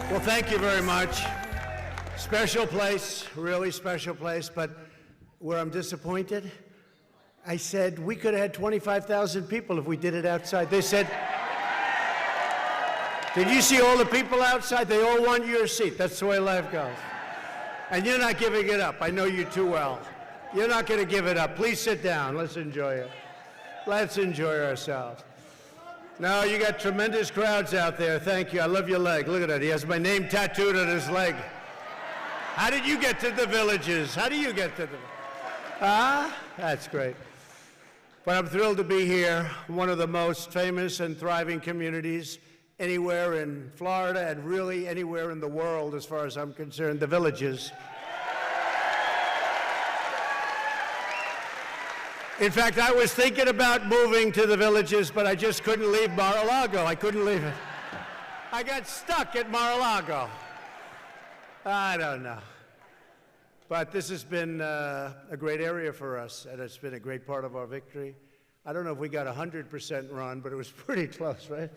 Well, thank you very much. Special place, really special place, but where I'm disappointed, I said we could have had 25,000 people if we did it outside. They said, did you see all the people outside? They all want your seat. That's the way life goes. And you're not giving it up. I know you too well. You're not going to give it up. Please sit down. Let's enjoy it. Let's enjoy ourselves. No, you got tremendous crowds out there. Thank you. I love your leg. Look at that. He has my name tattooed on his leg. How did you get to the Villages? How do you get to the... That's great. But I'm thrilled to be here, one of the most famous and thriving communities anywhere in Florida and really anywhere in the world as far as I'm concerned, the Villages. In fact, I was thinking about moving to the Villages, but I just couldn't leave Mar-a-Lago. I couldn't leave it. I got stuck at Mar-a-Lago. I don't know. But this has been a great area for us, and it's been a great part of our victory. I don't know if we got 100% run, but it was pretty close, right?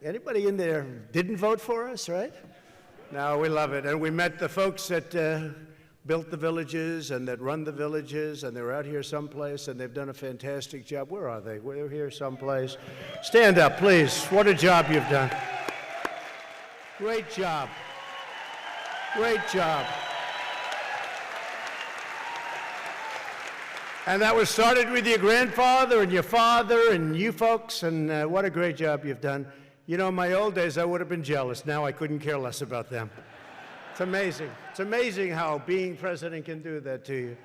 Anybody in there didn't vote for us, right? No, we love it. And we met the folks that built the Villages and that run the Villages, and they're out here someplace, and they've done a fantastic job. Where are they? They're here someplace. Stand up, please. What a job you've done. Great job. Great job. And that was started with your grandfather and your father and you folks, and what a great job you've done. You know, in my old days, I would have been jealous. Now I couldn't care less about them. It's amazing. It's amazing how being president can do that to you.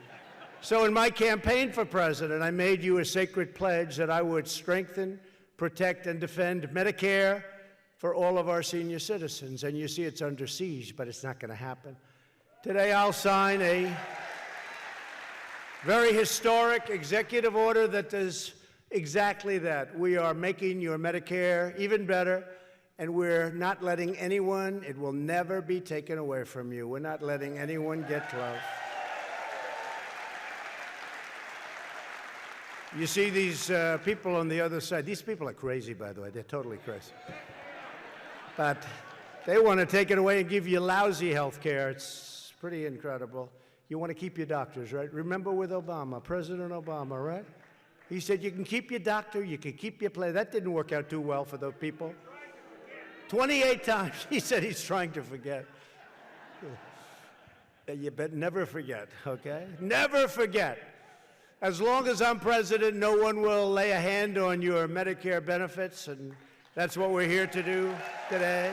So in my campaign for president, I made you a sacred pledge that I would strengthen, protect, and defend Medicare for all of our senior citizens. And you see it's under siege, but it's not going to happen. Today I'll sign a very historic executive order that does exactly that. We are making your Medicare even better, and we're not letting anyone, it will never be taken away from you. We're not letting anyone get close. You see these people on the other side. These people are crazy, by the way. They're totally crazy. But they want to take it away and give you lousy health care. It's pretty incredible. You want to keep your doctors, right? Remember with Obama, President Obama, right? He said you can keep your doctor, you can keep your play. That didn't work out too well for the people. 28 times he said he's trying to forget. You better never forget, okay? Never forget. As long as I'm president, no one will lay a hand on your Medicare benefits, and that's what we're here to do today.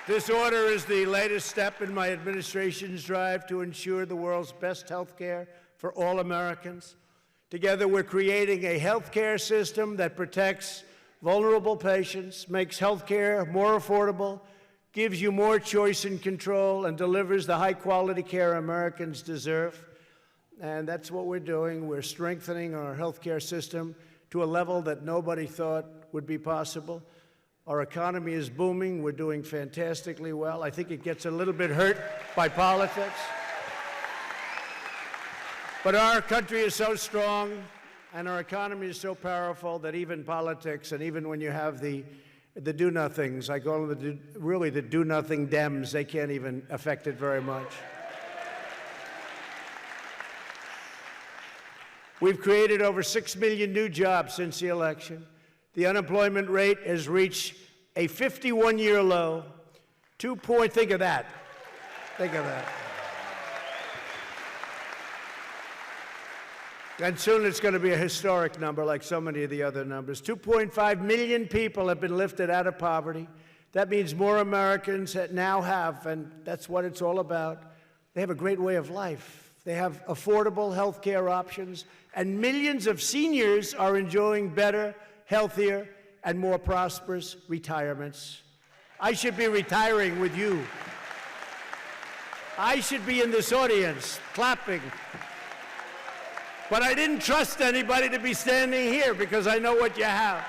This order is the latest step in my administration's drive to ensure the world's best health care for all Americans. Together, we're creating a health care system that protects vulnerable patients, makes health care more affordable, gives you more choice and control, and delivers the high-quality care Americans deserve. And that's what we're doing. We're strengthening our health care system to a level that nobody thought would be possible. Our economy is booming. We're doing fantastically well. I think it gets a little bit hurt by politics. But our country is so strong and our economy is so powerful that even politics, and even when you have the do-nothings, I call them really the do-nothing Dems, they can't even affect it very much. We've created over 6 million new jobs since the election. The unemployment rate has reached a 51-year low. Think of that. Think of that. And soon it's going to be a historic number like so many of the other numbers. 2.5 million people have been lifted out of poverty. That means more Americans that now have, and that's what it's all about, they have a great way of life. They have affordable health care options, and millions of seniors are enjoying better, healthier, and more prosperous retirements. I should be retiring with you. I should be in this audience clapping. But I didn't trust anybody to be standing here because I know what you have.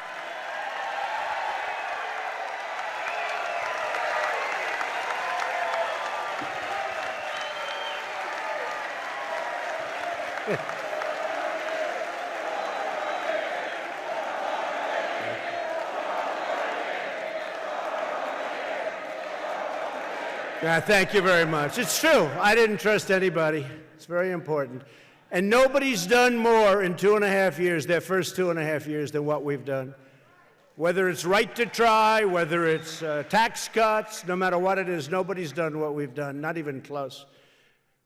Yeah, thank you very much. It's true. I didn't trust anybody. It's very important. And nobody's done more in 2.5 years, their first 2.5 years, than what we've done. Whether it's right to try, whether it's tax cuts, no matter what it is, nobody's done what we've done, not even close.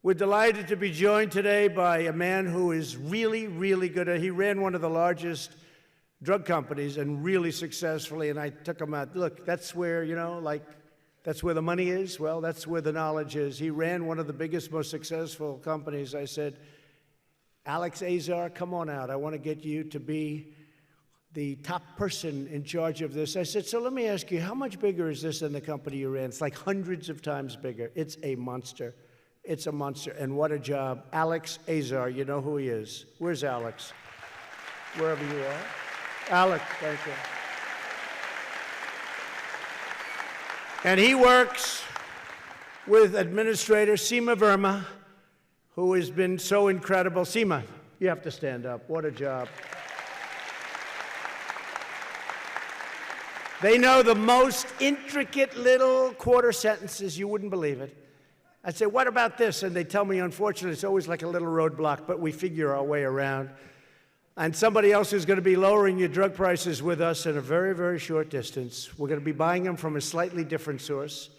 We're delighted to be joined today by a man who is really, really good at, he ran one of the largest drug companies and really successfully, and I took him out. Look, that's where, that's where the money is. Well, that's where the knowledge is. He ran one of the biggest, most successful companies. I said, Alex Azar, come on out. I want to get you to be the top person in charge of this. I said, so let me ask you, how much bigger is this than the company you ran? It's like hundreds of times bigger. It's a monster. It's a monster. And what a job. Alex Azar, you know who he is. Where's Alex? Wherever you are. Alex, thank you. And he works with Administrator Seema Verma, who has been so incredible. Seema, you have to stand up. What a job. They know the most intricate little quarter sentences. You wouldn't believe it. I say, what about this? And they tell me, unfortunately, it's always like a little roadblock, but we figure our way around. And somebody else is going to be lowering your drug prices with us in a very, very short distance. We're going to be buying them from a slightly different source,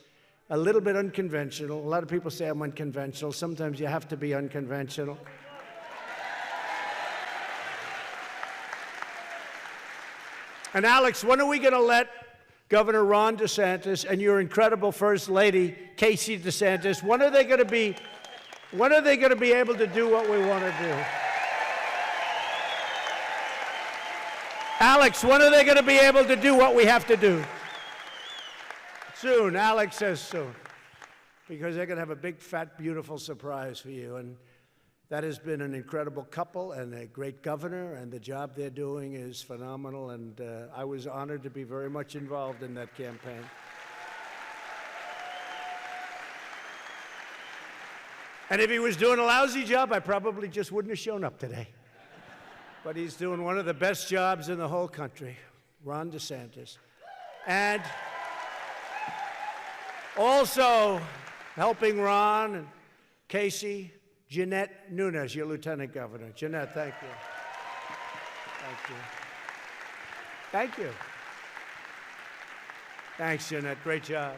a little bit unconventional. A lot of people say I'm unconventional. Sometimes you have to be unconventional. And Alex, when are we going to let Governor Ron DeSantis and your incredible First Lady, Casey DeSantis, when are they going to be able to do what we want to do? Alex, when are they going to be able to do what we have to do? Soon. Alex says soon. Because they're going to have a big, fat, beautiful surprise for you. And that has been an incredible couple and a great governor, and the job they're doing is phenomenal, and I was honored to be very much involved in that campaign. And if he was doing a lousy job, I probably just wouldn't have shown up today. But he's doing one of the best jobs in the whole country, Ron DeSantis. And also helping Ron and Casey, Jeanette Nunes, your Lieutenant Governor. Jeanette, thank you. Thank you. Thank you. Thanks, Jeanette. Great job.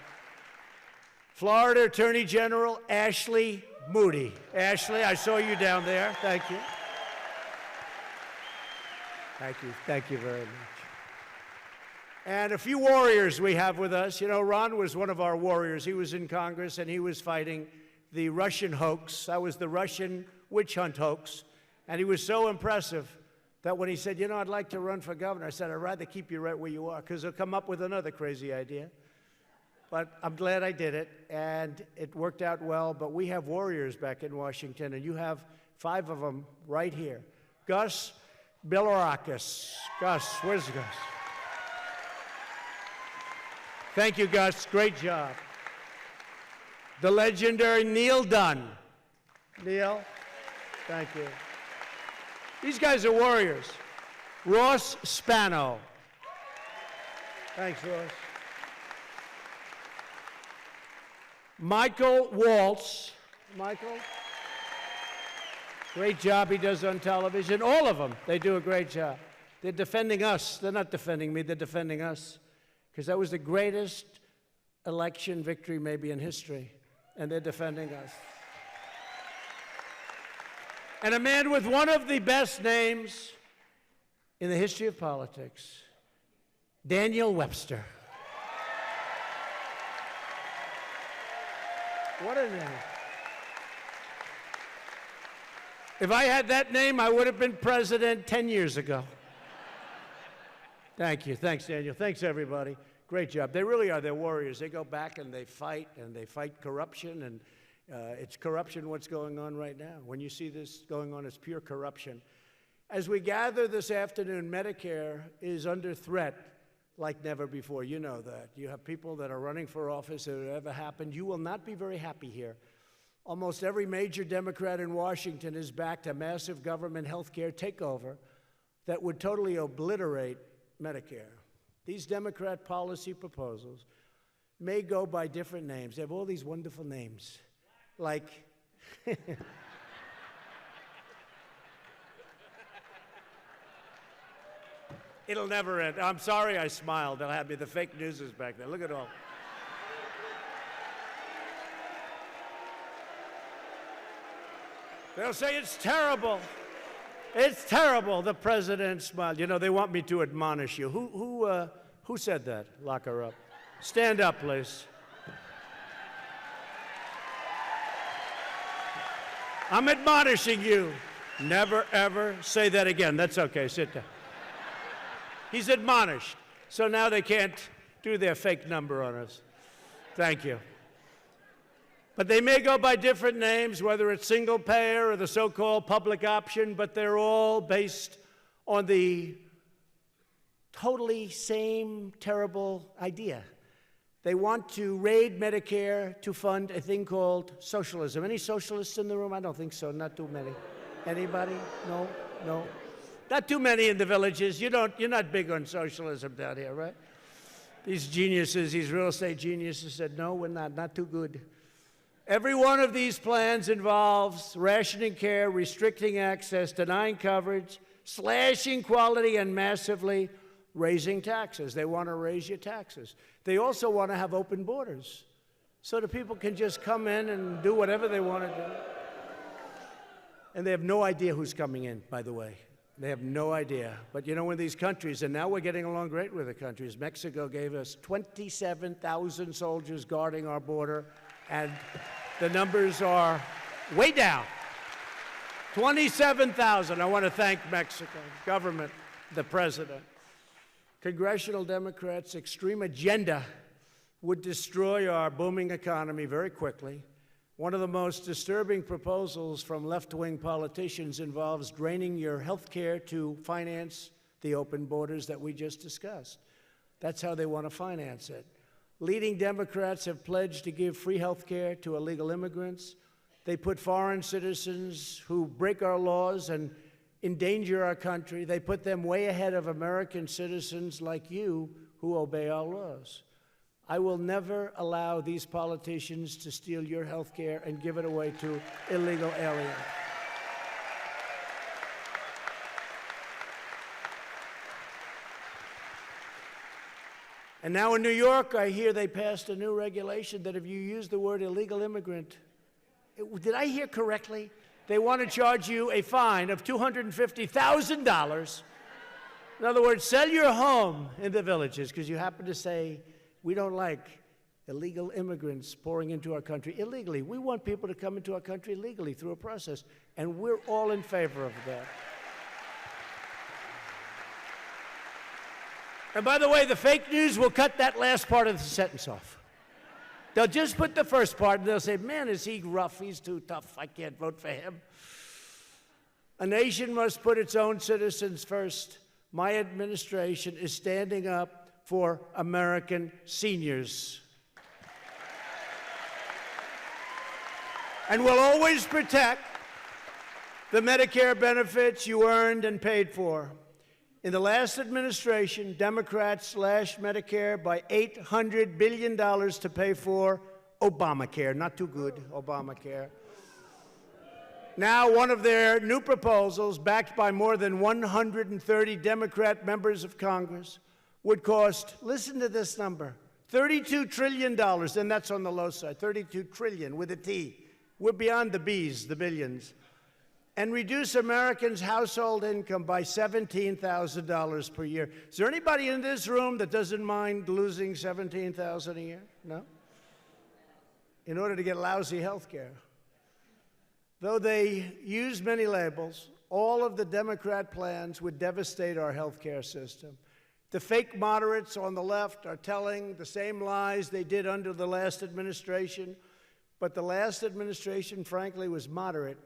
Florida Attorney General Ashley Moody. Ashley, I saw you down there. Thank you. Thank you. Thank you very much. And a few warriors we have with us. You know, Ron was one of our warriors. He was in Congress, and he was fighting the Russian hoax. That was the Russian witch hunt hoax. And he was so impressive that when he said, you know, I'd like to run for governor, I said, I'd rather keep you right where you are, because they'll come up with another crazy idea. But I'm glad I did it, and it worked out well. But we have warriors back in Washington, and you have 5 of them right here. Gus Bilirakis. Gus, where's Gus? Thank you, Gus. Great job. The legendary Neil Dunn. Neil, thank you. These guys are warriors. Ross Spano. Thanks, Ross. Michael Waltz. Michael? Great job he does on television. All of them, they do a great job. They're defending us. They're not defending me, they're defending us. Because that was the greatest election victory maybe in history. And they're defending us. And a man with one of the best names in the history of politics, Daniel Webster. What a name. If I had that name, I would have been president 10 years ago. Thank you. Thanks, Daniel. Thanks, everybody. Great job. They really are. They're warriors. They go back and they fight corruption, and it's corruption what's going on right now. When you see this going on, it's pure corruption. As we gather this afternoon, Medicare is under threat like never before. You know that. You have people that are running for office that have ever happened. You will not be very happy here. Almost every major Democrat in Washington has backed a massive government health care takeover that would totally obliterate Medicare. These Democrat policy proposals may go by different names. They have all these wonderful names, like it'll never end. I'm sorry I smiled. They'll have me. The fake news is back there. Look at all. They'll say it's terrible. It's terrible. The president smiled. You know, they want me to admonish you. Who said that? Lock her up. Stand up, please. I'm admonishing you. Never, ever say that again. That's okay. Sit down. He's admonished. So now they can't do their fake number on us. Thank you. But they may go by different names, whether it's single payer or the so-called public option, but they're all based on the totally same terrible idea. They want to raid Medicare to fund a thing called socialism. Any socialists in the room? I don't think so. Not too many. Anybody? No? No? Not too many in the villages. You're not big on socialism down here, right? These geniuses, these real estate geniuses said, no, we're not too good. Every one of these plans involves rationing care, restricting access, denying coverage, slashing quality, and massively raising taxes. They want to raise your taxes. They also want to have open borders so that people can just come in and do whatever they want to do. And they have no idea who's coming in, by the way. They have no idea. But you know, in these countries, and now we're getting along great with the countries. Mexico gave us 27,000 soldiers guarding our border, and the numbers are way down. 27,000. I want to thank Mexico, government, the president. Congressional Democrats' extreme agenda would destroy our booming economy very quickly. One of the most disturbing proposals from left-wing politicians involves draining your health care to finance the open borders that we just discussed. That's how they want to finance it. Leading Democrats have pledged to give free health care to illegal immigrants. They put foreign citizens who break our laws and endanger our country. They put them way ahead of American citizens like you who obey our laws. I will never allow these politicians to steal your health care and give it away to illegal aliens. And now in New York, I hear they passed a new regulation that if you use the word illegal immigrant, did I hear correctly? They want to charge you a fine of $250,000. In other words, sell your home in the villages because you happen to say, we don't like illegal immigrants pouring into our country illegally. We want people to come into our country legally through a process, and we're all in favor of that. And by the way, the fake news will cut that last part of the sentence off. They'll just put the first part, and they'll say, man, is he rough? He's too tough. I can't vote for him. A nation must put its own citizens first. My administration is standing up for American seniors. And will always protect the Medicare benefits you earned and paid for. In the last administration, Democrats slashed Medicare by $800 billion to pay for Obamacare. Not too good, Obamacare. Now, one of their new proposals, backed by more than 130 Democrat members of Congress, would cost, listen to this number, $32 trillion, and that's on the low side, 32 trillion with a T. We're beyond the B's, the billions. And reduce Americans' household income by $17,000 per year. Is there anybody in this room that doesn't mind losing $17,000 a year? No? In order to get lousy health care. Though they use many labels, all of the Democrat plans would devastate our health care system. The fake moderates on the left are telling the same lies they did under the last administration, but the last administration, frankly, was moderate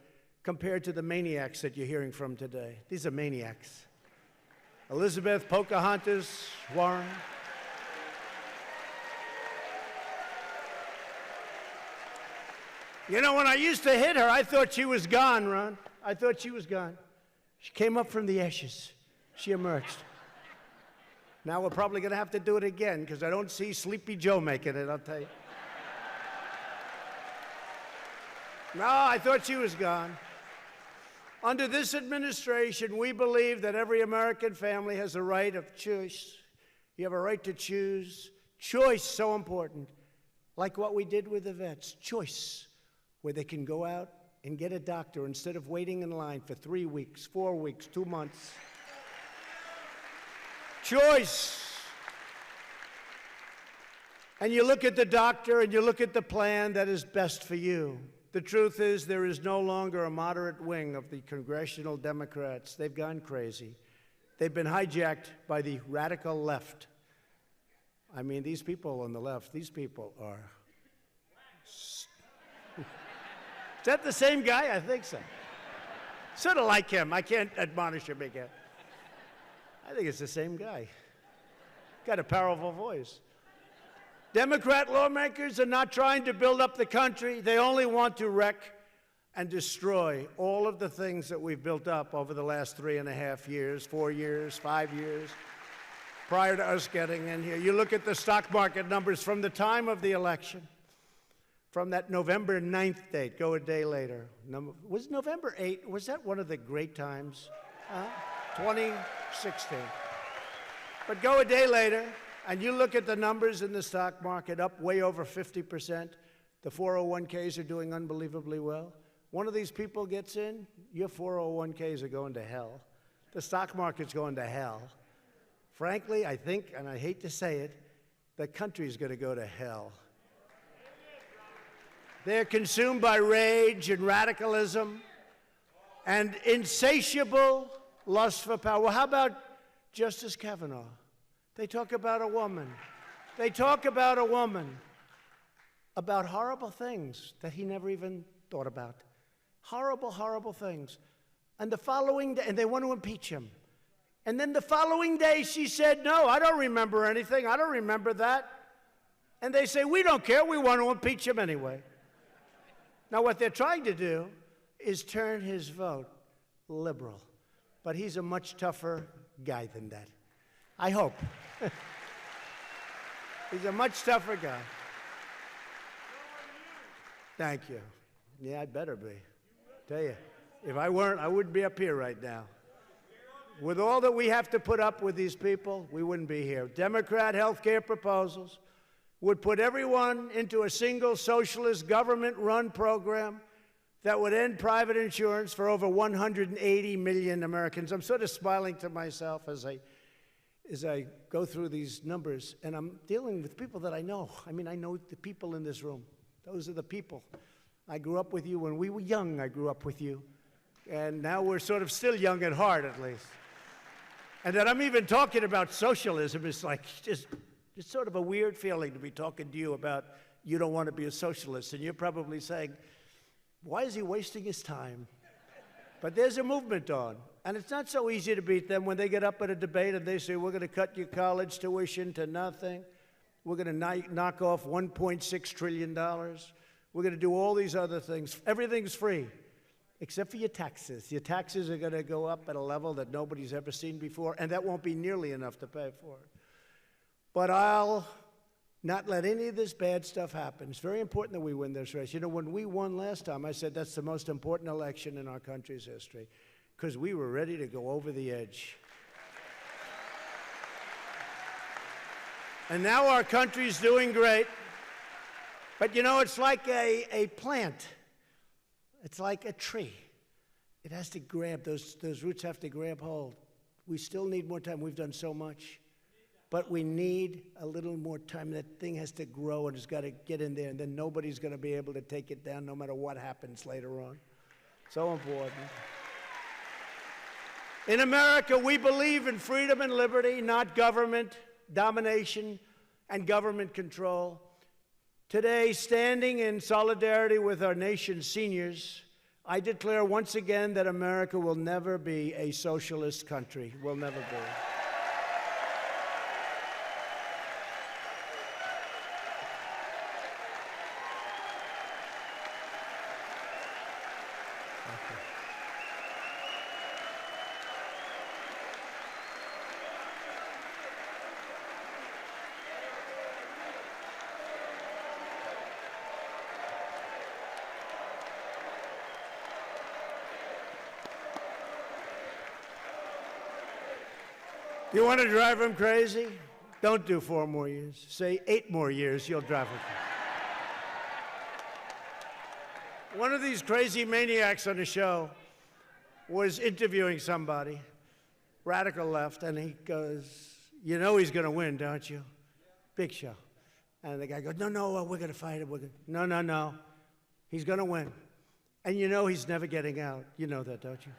compared to the maniacs that you're hearing from today. These are maniacs. Elizabeth, Pocahontas, Warren. You know, when I used to hit her, I thought she was gone, Ron. I thought she was gone. She came up from the ashes. She emerged. Now we're probably going to have to do it again because I don't see Sleepy Joe making it, I'll tell you. No, I thought she was gone. Under this administration, we believe that every American family has a right of choice. You have a right to choose. Choice, so important. Like what we did with the vets. Choice, where they can go out and get a doctor instead of waiting in line for 3 weeks, 4 weeks, 2 months. Choice. And you look at the doctor and you look at the plan that is best for you. The truth is there is no longer a moderate wing of the congressional Democrats. They've gone crazy. They've been hijacked by the radical left. I mean, these people on the left, these people are... Is that the same guy? I think so. Sort of like him. I can't admonish him again. I think it's the same guy. Got a powerful voice. Democrat lawmakers are not trying to build up the country. They only want to wreck and destroy all of the things that we've built up over the last 3.5 years, 4 years, 5 years, prior to us getting in here. You look at the stock market numbers from the time of the election, from that November 9th date, go a day later. Was November 8th, was that one of the great times? 2016. But go a day later, and you look at the numbers in the stock market, up way over 50%. The 401ks are doing unbelievably well. One of these people gets in, your 401ks are going to hell. The stock market's going to hell. Frankly, I think, and I hate to say it, the country's going to go to hell. They're consumed by rage and radicalism and insatiable lust for power. Well, how about Justice Kavanaugh? They talk about a woman. They talk about a woman, about horrible things that he never even thought about. Horrible, horrible things. And the following day, and they want to impeach him. And then the following day, she said, no, I don't remember anything. I don't remember that. And they say, we don't care. We want to impeach him anyway. Now, what they're trying to do is turn his vote liberal. But he's a much tougher guy than that. I hope. He's a much tougher guy. Thank you. Yeah, I'd better be. Tell you, if I weren't, I wouldn't be up here right now. With all that we have to put up with these people, we wouldn't be here. Democrat health care proposals would put everyone into a single socialist government-run program that would end private insurance for over 180 million Americans. I'm sort of smiling to myself as I go through these numbers, and I'm dealing with people that I know. I mean, I know the people in this room. Those are the people. I grew up with you when we were young. I grew up with you. And now we're sort of still young at heart, at least. And that I'm even talking about socialism is like just it's sort of a weird feeling to be talking to you about you don't want to be a socialist. And you're probably saying, why is he wasting his time? But there's a movement on. And it's not so easy to beat them when they get up at a debate and they say, we're going to cut your college tuition to nothing. We're going to knock off $1.6 trillion. We're going to do all these other things. Everything's free, except for your taxes. Your taxes are going to go up at a level that nobody's ever seen before, and that won't be nearly enough to pay for it. But I'll not let any of this bad stuff happen. It's very important that we win this race. You know, when we won last time, I said that's the most important election in our country's history, because we were ready to go over the edge. And now our country's doing great. But you know, it's like a plant. It's like a tree. It has to grab, those roots have to grab hold. We still need more time. We've done so much. But we need a little more time. That thing has to grow and it's got to get in there, and then nobody's going to be able to take it down no matter what happens later on. So important. In America, we believe in freedom and liberty, not government domination and government control. Today, standing in solidarity with our nation's seniors, I declare once again that America will never be a socialist country. Will never be. You want to drive them crazy? Don't do 4 more years. Say 8 more years, you'll drive them crazy. One of these crazy maniacs on the show was interviewing somebody, radical left, and he goes, you know he's going to win, don't you? Big show. And the guy goes, no, we're going to fight him. No, he's going to win. And you know he's never getting out. You know that, don't you?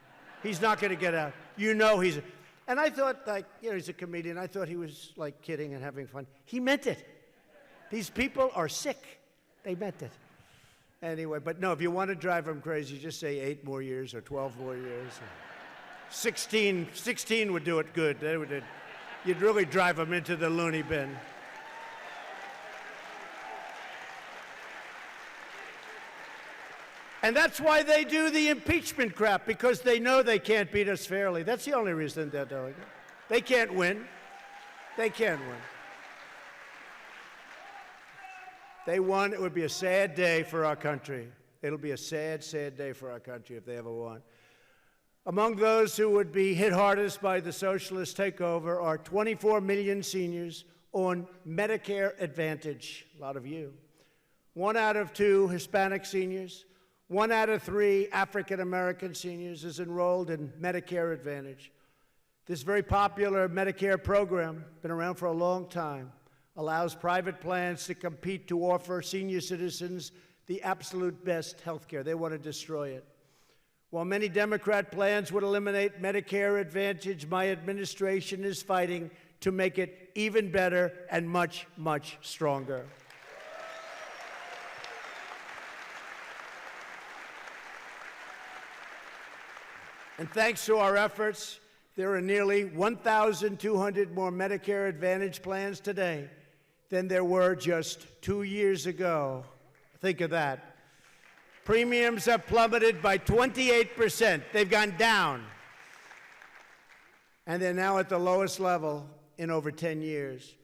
He's not going to get out. You know he's... And I thought, like, you know, he's a comedian. I thought he was, like, kidding and having fun. He meant it. These people are sick. They meant it. Anyway, but no, if you want to drive them crazy, just say 8 more years or 12 more years. 16 would do it good. You'd really drive them into the loony bin. And that's why they do the impeachment crap, because they know they can't beat us fairly. That's the only reason they're doing it. They can't win. They can't win. They won, it would be a sad day for our country. It'll be a sad, sad day for our country if they ever won. Among those who would be hit hardest by the socialist takeover are 24 million seniors on Medicare Advantage, a lot of you. 1 out of 2 Hispanic seniors, 1 out of 3 African-American seniors is enrolled in Medicare Advantage. This very popular Medicare program, been around for a long time, allows private plans to compete to offer senior citizens the absolute best health care. They want to destroy it. While many Democrat plans would eliminate Medicare Advantage, my administration is fighting to make it even better and much, much stronger. And thanks to our efforts, there are nearly 1,200 more Medicare Advantage plans today than there were just 2 years ago. Think of that. Premiums have plummeted by 28%. They've gone down. And they're now at the lowest level in over 10 years.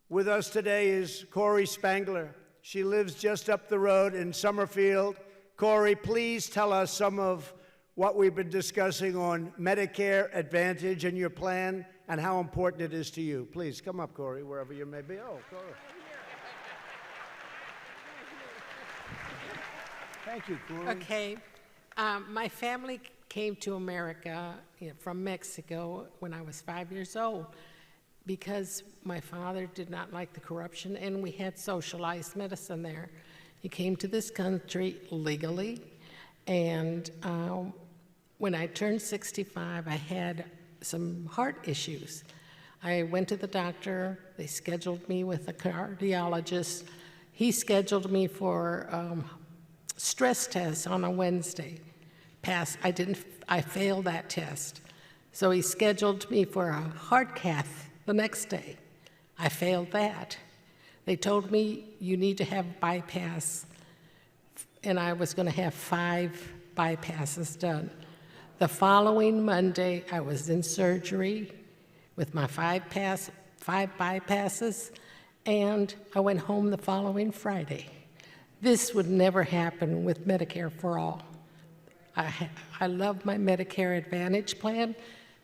With us today is Corey Spangler. She lives just up the road in Summerfield. Corey, please tell us some of what we've been discussing on Medicare Advantage and your plan and how important it is to you. Please come up, Corey, wherever you may be. Oh, Corey. Thank you, Corey. Okay. My family came to America from Mexico when I was 5 years old because my father did not like the corruption, and we had socialized medicine there. He came to this country legally, and when I turned 65, I had some heart issues. I went to the doctor. They scheduled me with a cardiologist. He scheduled me for stress tests on a Wednesday. I failed that test. So he scheduled me for a heart cath the next day. I failed that. They told me you need to have bypass, and I was going to have 5 bypasses done. The following Monday, I was in surgery with my 5 bypasses, and I went home the following Friday. This would never happen with Medicare for All. I love my Medicare Advantage plan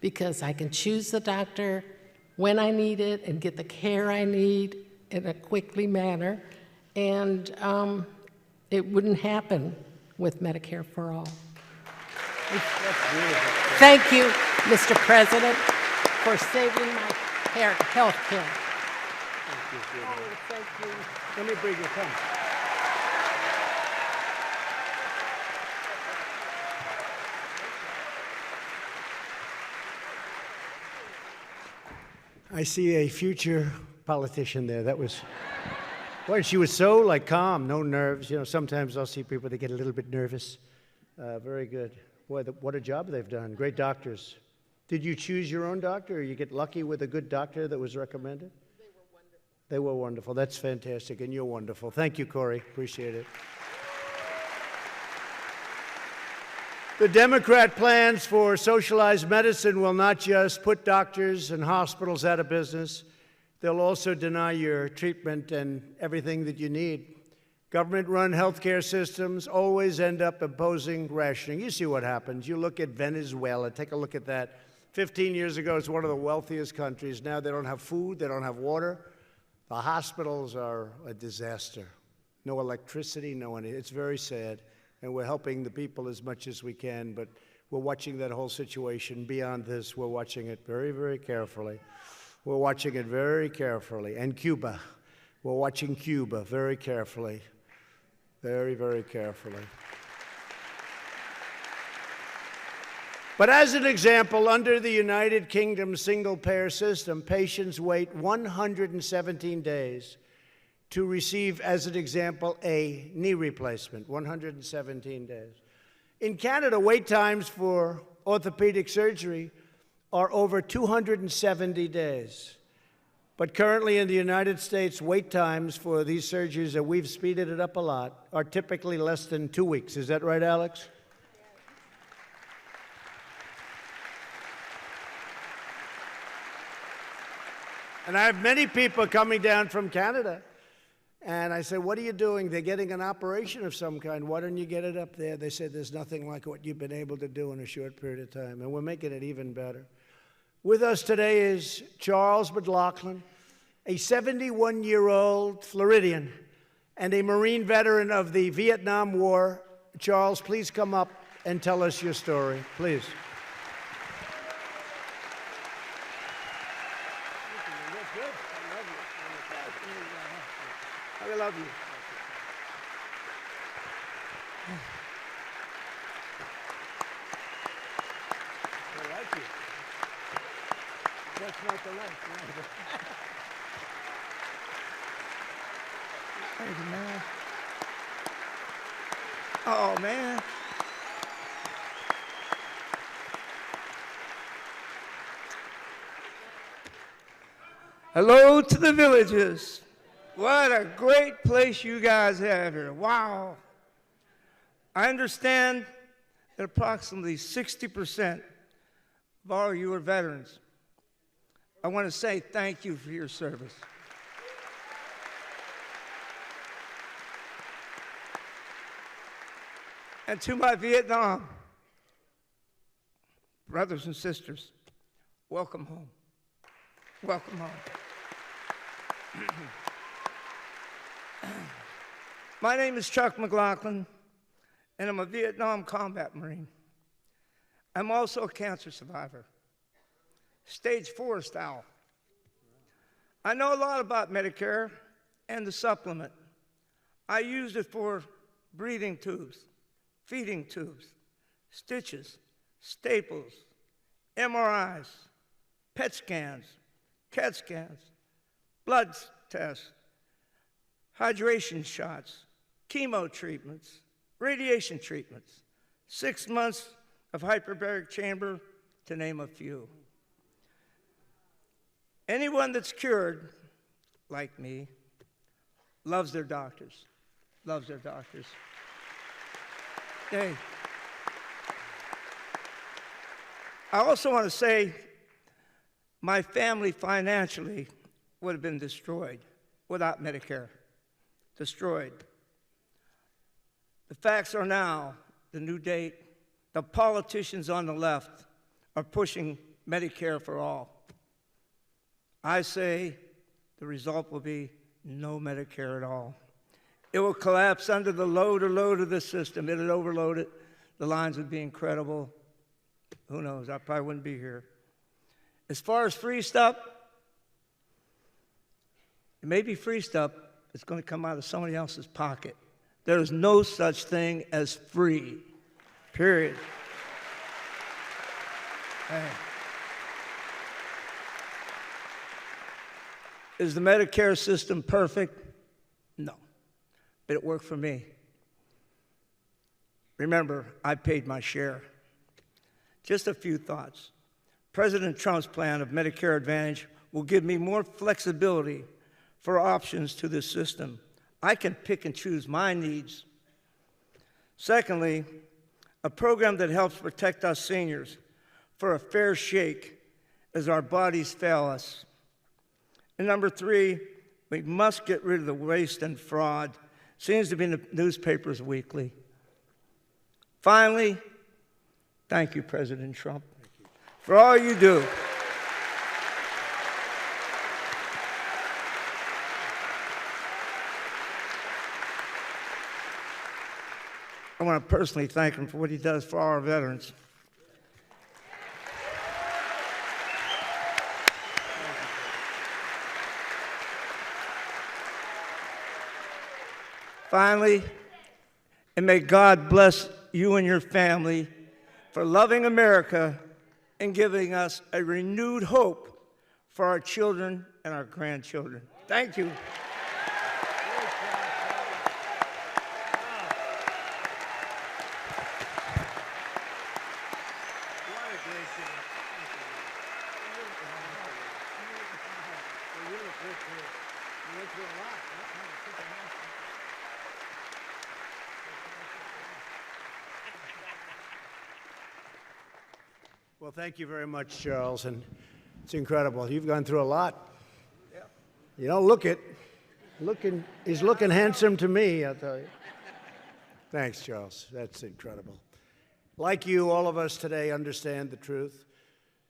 because I can choose the doctor when I need it and get the care I need in a quickly manner, and it wouldn't happen with Medicare for All. Thank you, Mr. President, for saving my health care. Thank you. Let me bring your pen. I see a future politician there. That was, boy, she was so like calm, no nerves. You know, sometimes I'll see people that get a little bit nervous. Very good. Boy, what a job they've done. Great doctors. Did you choose your own doctor, or you get lucky with a good doctor that was recommended? They were wonderful. They were wonderful. That's fantastic, and you're wonderful. Thank you, Corey. Appreciate it. The Democrat plans for socialized medicine will not just put doctors and hospitals out of business. They'll also deny your treatment and everything that you need. Government-run healthcare systems always end up imposing rationing. You see what happens. You look at Venezuela. Take a look at that. 15 years ago, it's one of the wealthiest countries. Now they don't have food, they don't have water. The hospitals are a disaster. No electricity, no one. It's very sad. And we're helping the people as much as we can, but we're watching that whole situation. Beyond this, we're watching it very, very carefully. We're watching it very carefully. And Cuba. We're watching Cuba very carefully. Very, very carefully. But as an example, under the United Kingdom single-payer system, patients wait 117 days to receive, as an example, a knee replacement, 117 days. In Canada, wait times for orthopedic surgery are over 270 days. But currently in the United States, wait times for these surgeries, and we've speeded it up a lot, are typically less than 2 weeks. Is that right, Alex? And I have many people coming down from Canada. And I said, what are you doing? They're getting an operation of some kind. Why don't you get it up there? They said, there's nothing like what you've been able to do in a short period of time. And we're making it even better. With us today is Charles Mclaughlin, a 71-year-old Floridian and a Marine veteran of the Vietnam War. Charles, please come up and tell us your story, please. I love you. I like you. That's not the life. Thank you, man. Oh, man. Hello to the villages. What a great place you guys have here. Wow. I understand that approximately 60% of all you are veterans. I want to say thank you for your service. And to my Vietnam brothers and sisters, welcome home. Welcome home. My name is Chuck Mclaughlin, and I'm a Vietnam combat Marine. I'm also a cancer survivor, stage 4 style. I know a lot about Medicare and the supplement. I used it for breathing tubes, feeding tubes, stitches, staples, MRIs, PET scans, CAT scans, blood tests, hydration shots, chemo treatments, radiation treatments, 6 months of hyperbaric chamber, to name a few. Anyone that's cured, like me, loves their doctors, loves their doctors. Hey. I also want to say my family financially would have been destroyed without Medicare. Destroyed. The facts are now, the new date, the politicians on the left are pushing Medicare for all. I say the result will be no Medicare at all. It will collapse under the load of the system. It would overload it. The lines would be incredible. Who knows? I probably wouldn't be here. As far as free stuff, it may be free stuff. It's going to come out of somebody else's pocket. There is no such thing as free, period. Hey. Is the Medicare system perfect? No, but it worked for me. Remember, I paid my share. Just a few thoughts. President Trump's plan of Medicare Advantage will give me more flexibility for options to this system. I can pick and choose my needs. Secondly, a program that helps protect us seniors for a fair shake as our bodies fail us. And number 3, we must get rid of the waste and fraud. Seems to be in the newspapers weekly. Finally, thank you, President Trump. for all you do. I want to personally thank him for what he does for our veterans. Finally, and may God bless you and your family for loving America and giving us a renewed hope for our children and our grandchildren. Thank you. Well, thank you very much, Charles, and it's incredible. You've gone through a lot. Yeah. You don't look it. He's looking handsome to me, I'll tell you. Thanks, Charles. That's incredible. Like you, all of us today understand the truth.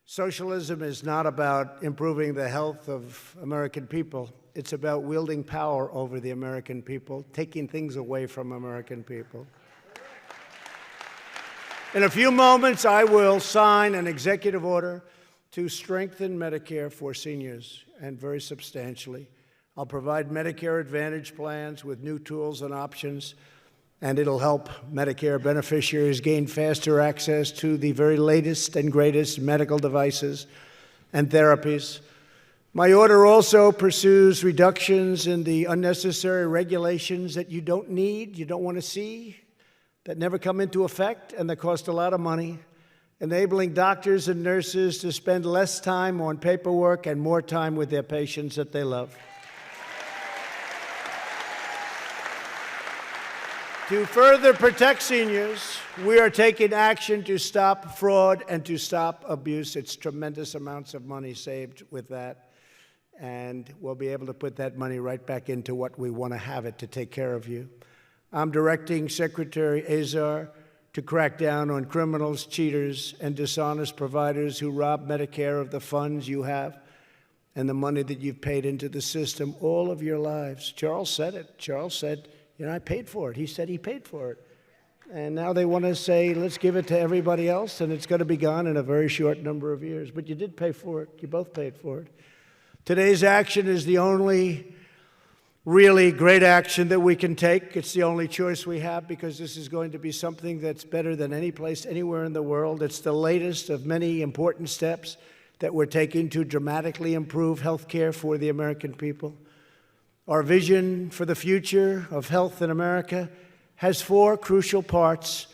Socialism is not about improving the health of American people. It's about wielding power over the American people, taking things away from American people. In a few moments, I will sign an executive order to strengthen Medicare for seniors, and very substantially. I'll provide Medicare Advantage plans with new tools and options, and it'll help Medicare beneficiaries gain faster access to the very latest and greatest medical devices and therapies. My order also pursues reductions in the unnecessary regulations that you don't need, you don't want to see, that never come into effect and that cost a lot of money, enabling doctors and nurses to spend less time on paperwork and more time with their patients that they love. To further protect seniors, we are taking action to stop fraud and to stop abuse. It's tremendous amounts of money saved with that, and we'll be able to put that money right back into what we want to have it to take care of you. I'm directing Secretary Azar to crack down on criminals, cheaters, and dishonest providers who rob Medicare of the funds you have and the money that you've paid into the system all of your lives. Charles said it. Charles said, you know, I paid for it. He said he paid for it. And now they want to say, let's give it to everybody else, and it's going to be gone in a very short number of years. But you did pay for it. You both paid for it. Today's action is the only really great action that we can take. It's the only choice we have, because this is going to be something that's better than any place anywhere in the world. It's the latest of many important steps that we're taking to dramatically improve health care for the American people. Our vision for the future of health in America has 4 crucial parts,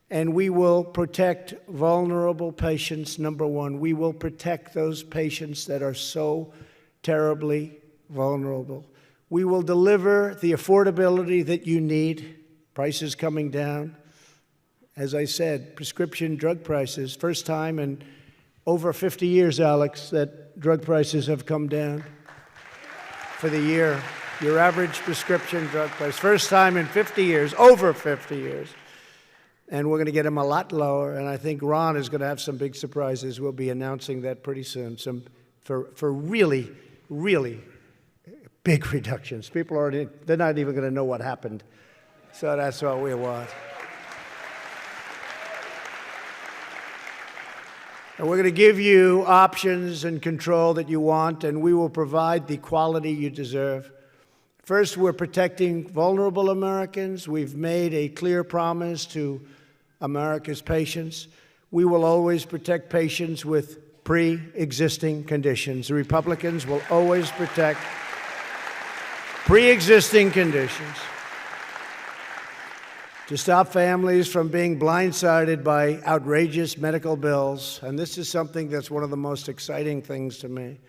and we will protect vulnerable patients. Number 1, we will protect those patients that are so terribly vulnerable. We will deliver the affordability that you need, prices coming down. As I said, prescription drug prices, first time in over 50 years, Alex, that drug prices have come down for the year. Your average prescription drug price, first time in 50 years, over 50 years. And we're going to get them a lot lower, and I think Ron is going to have some big surprises. We'll be announcing that pretty soon, for really, really big reductions. People they're not even going to know what happened. So that's what we want. And we're going to give you options and control that you want, and we will provide the quality you deserve. First, we're protecting vulnerable Americans. We've made a clear promise to America's patients. We will always protect patients with pre-existing conditions. The Republicans will always protect pre-existing conditions to stop families from being blindsided by outrageous medical bills. And this is something that's one of the most exciting things to me.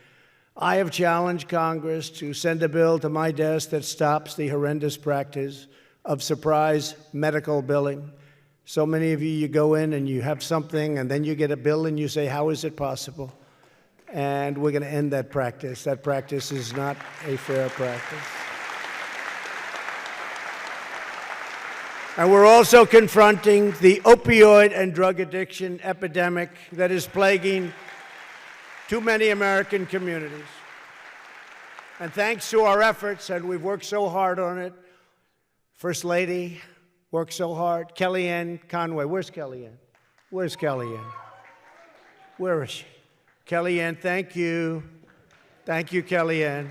I have challenged Congress to send a bill to my desk that stops the horrendous practice of surprise medical billing. So many of you go in and you have something, and then you get a bill and you say, how is it possible? And we're going to end that practice. That practice is not a fair practice. And we're also confronting the opioid and drug addiction epidemic that is plaguing too many American communities. And thanks to our efforts, and we've worked so hard on it, First Lady worked so hard, Kellyanne Conway. Where's Kellyanne? Where's Kellyanne? Where is she? Kellyanne, thank you. Thank you, Kellyanne.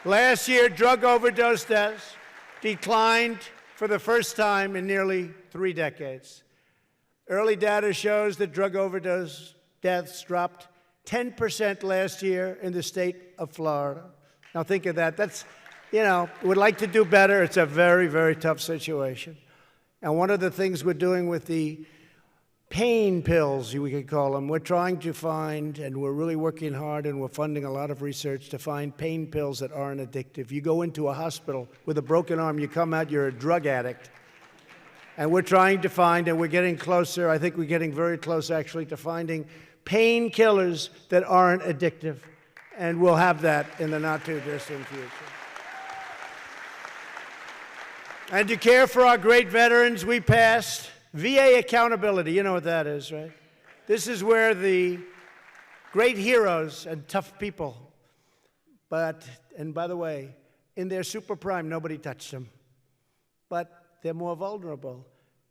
Last year, drug overdose deaths declined for the first time in nearly 3 decades. Early data shows that drug overdose deaths dropped 10% last year in the state of Florida. Now think of that. That's, would like to do better. It's a very, very tough situation. And one of the things we're doing with the pain pills, we could call them, we're trying to find, and we're really working hard, and we're funding a lot of research to find pain pills that aren't addictive. You go into a hospital with a broken arm, you come out, you're a drug addict. And we're trying to find, and we're getting closer, I think we're getting very close actually, to finding painkillers that aren't addictive. And we'll have that in the not-too-distant future. And to care for our great veterans, we passed VA accountability. You know what that is, right? This is where the great heroes and tough people, and by the way, in their super prime, nobody touched them. But they're more vulnerable,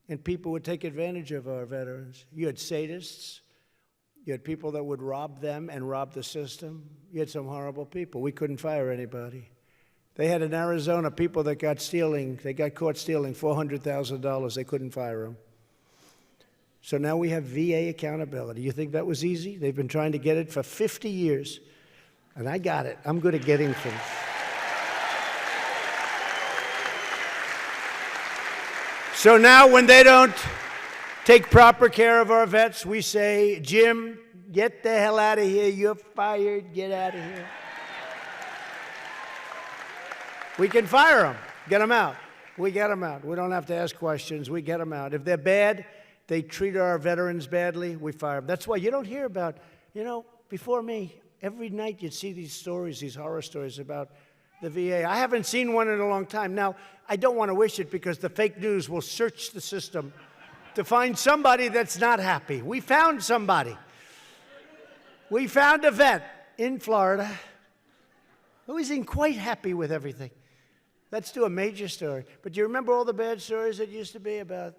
and people would take advantage of our veterans. You had sadists. You had people that would rob them and rob the system. You had some horrible people. We couldn't fire anybody. They had in Arizona people that got caught stealing $400,000. They couldn't fire them. So now we have VA accountability. You think that was easy? They've been trying to get it for 50 years. And I got it. I'm good at getting things. So now when they don't take proper care of our vets, we say, Jim, get the hell out of here. You're fired. Get out of here. We can fire them. Get them out. We get them out. We don't have to ask questions. We get them out. If they're bad, they treat our veterans badly, we fire them. That's why you don't hear about, before me, every night you'd see these stories, these horror stories about the VA. I haven't seen one in a long time. Now, I don't want to wish it because the fake news will search the system to find somebody that's not happy. We found somebody. We found a vet in Florida who isn't quite happy with everything. Let's do a major story. But you remember all the bad stories that used to be about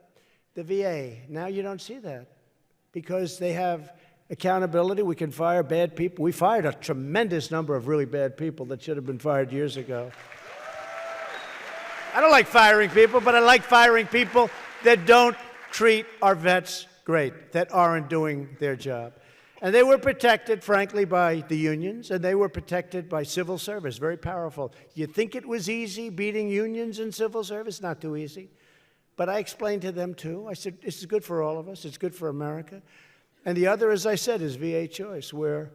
the VA? Now you don't see that because they have accountability. We can fire bad people. We fired a tremendous number of really bad people that should have been fired years ago. I don't like firing people, but I like firing people that don't treat our vets great, that aren't doing their job. And they were protected, frankly, by the unions, and they were protected by civil service, very powerful. You think it was easy beating unions in civil service? Not too easy. But I explained to them, too. I said, this is good for all of us. It's good for America. And the other, as I said, is VA Choice, where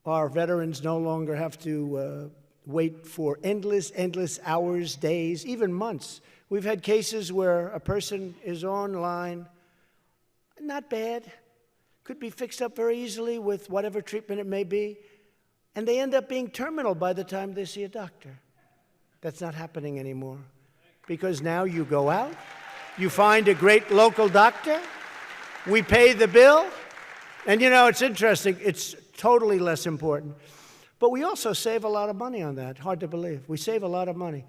our veterans no longer have to wait for endless hours, days, even months. We've had cases where a person is online, not bad, could be fixed up very easily with whatever treatment it may be, and they end up being terminal by the time they see a doctor. That's not happening anymore because now you go out, you find a great local doctor, we pay the bill, and it's interesting, it's totally less important. But we also save a lot of money on that. Hard to believe. We save a lot of money.